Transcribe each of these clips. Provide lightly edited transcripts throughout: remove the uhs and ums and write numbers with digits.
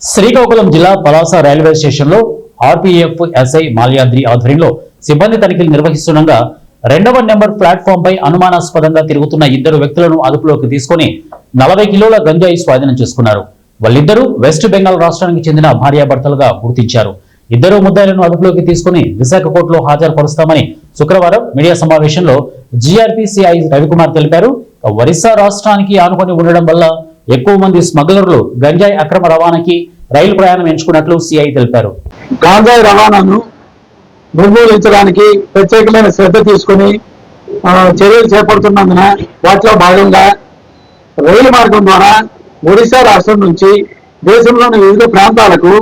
శ్రీకాకుళం జిల్లా పలాస రైల్వే స్టేషన్లో RPF SI Malyadri ఆధ్వర్యంలో సిబ్బంది తనిఖీలు నిర్వహిస్తుండగా 2వ నెంబర్ ప్లాట్ఫామ్ పై అనుమానాస్పదంగా తిరుగుతున్న ఇద్దరు వ్యక్తులను అదుపులోకి తీసుకుని 40 కిలోల గంజాయి స్వాధీనం చేసుకున్నారు. వాళ్ళిద్దరూ వెస్ట్ బెంగాల్ రాష్ట్రానికి చెందిన భార్యాభర్తలుగా గుర్తించారు. ఇద్దరు ముద్దాయిలను అదుపులోకి తీసుకుని విశాఖ కోర్టులో హాజరుపరుస్తామని శుక్రవారం మీడియా సమావేశంలో జీఆర్పీ సిఐ రవికుమార్ తెలిపారు. ఒరిస్సా రాష్ట్రానికి ఆనుకొని ఉండడం వల్ల ఎక్కువ మంది స్మగ్లర్లు గంజాయి అక్రమ రవాణాకి రైలు ప్రయాణం ఎంచుకున్నట్లు సిఐ తెలిపారు. గంజాయి రవాణాను నిర్మూలించడానికి ప్రత్యేకమైన శ్రద్ధ తీసుకుని చర్యలు చేపడుతున్నందున వాటిలో భాగంగా రైలు మార్గం ద్వారా ఒడిశా రాష్ట్రం నుంచి దేశంలోని వివిధ ప్రాంతాలకు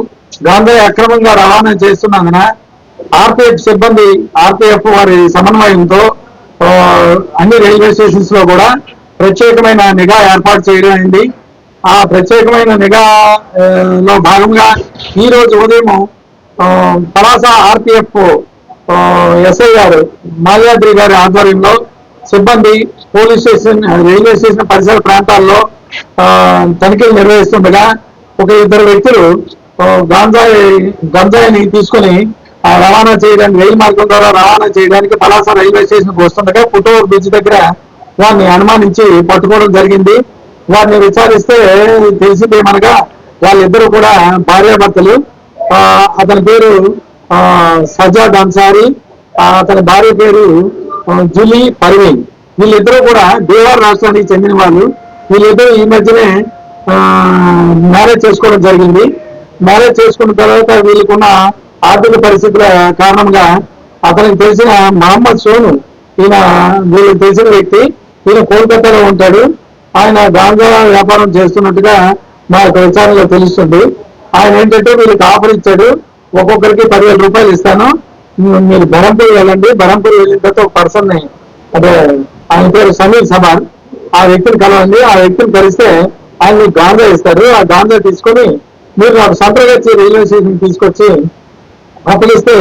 గంజాయి అక్రమంగా రవాణా చేస్తున్నందున ఆర్పీఎఫ్ సిబ్బంది ఆర్పీఎఫ్ వారి సమన్వయంతో అన్ని రైల్వే స్టేషన్స్ లో కూడా ప్రత్యేకమైన నిఘా ఏర్పాటు చేయడం అయింది. ఆ ప్రత్యేకమైన నిఘాలో భాగంగా ఈ రోజు ఉదయం పలాస ఆర్పీఎఫ్ ఎస్ఐ గారు మాల్యాద్రి గారి ఆధ్వర్యంలో సిబ్బంది పోలీస్ స్టేషన్ రైల్వే స్టేషన్ పరిసర ప్రాంతాల్లో తనిఖీలు నిర్వహిస్తుండగా ఇద్దరు వ్యక్తులు గంజాయిని తీసుకుని రవాణా చేయడానికి రైలు మార్గం ద్వారా రవాణా చేయడానికి పలాస రైల్వే స్టేషన్కి వస్తుండగా పుట్టూరు బ్రిడ్జ్ దగ్గర వారిని అనుమానించి పట్టుకోవడం జరిగింది. వారిని విచారిస్తే తెలిసిందేమనగా వాళ్ళిద్దరూ కూడా భార్యాభర్తలు. అతని పేరు సజాద్ అన్సారీ, అతని భార్య పేరు జులీ పర్వీన్. వీళ్ళిద్దరూ కూడా బీహార్ రాష్ట్రానికి చెందిన వాళ్ళు. వీళ్ళిద్దరూ ఈ మధ్యనే మ్యారేజ్ చేసుకోవడం జరిగింది. మ్యారేజ్ చేసుకున్న తర్వాత వీళ్ళకున్న ఆర్థిక పరిస్థితుల కారణంగా అతనికి తెలిసిన మహమ్మద్ సోను, ఈయన వీళ్ళకి తెలిసిన వ్యక్తి, ఈయన కోల్కతాలో ఉంటాడు. ఆయన గాంజా వ్యాపారం చేస్తున్నట్టుగా మా యొక్క విచారణలో తెలుస్తుంది. ఆయన ఏంటంటే వీళ్ళకి ఆఫర్ ఇచ్చాడు, ఒక్కొక్కరికి 10,000 రూపాయలు ఇస్తాను, మీరు బరంపూర్ వెళ్ళండి, బరంపూర్ వెళ్ళిన తర్వాత ఒక పర్సన్ ని, అదే ఆయన పేరు సమీర్ సబార్, ఆ వ్యక్తిని కలవండి. ఆ వ్యక్తిని కలిస్తే ఆయన మీకు గాంజా ఇస్తాడు. ఆ గాంజా తీసుకొని మీరు నాకు సంప్రదించి రైల్వే స్టేషన్ తీసుకొచ్చి అప్పగిస్తే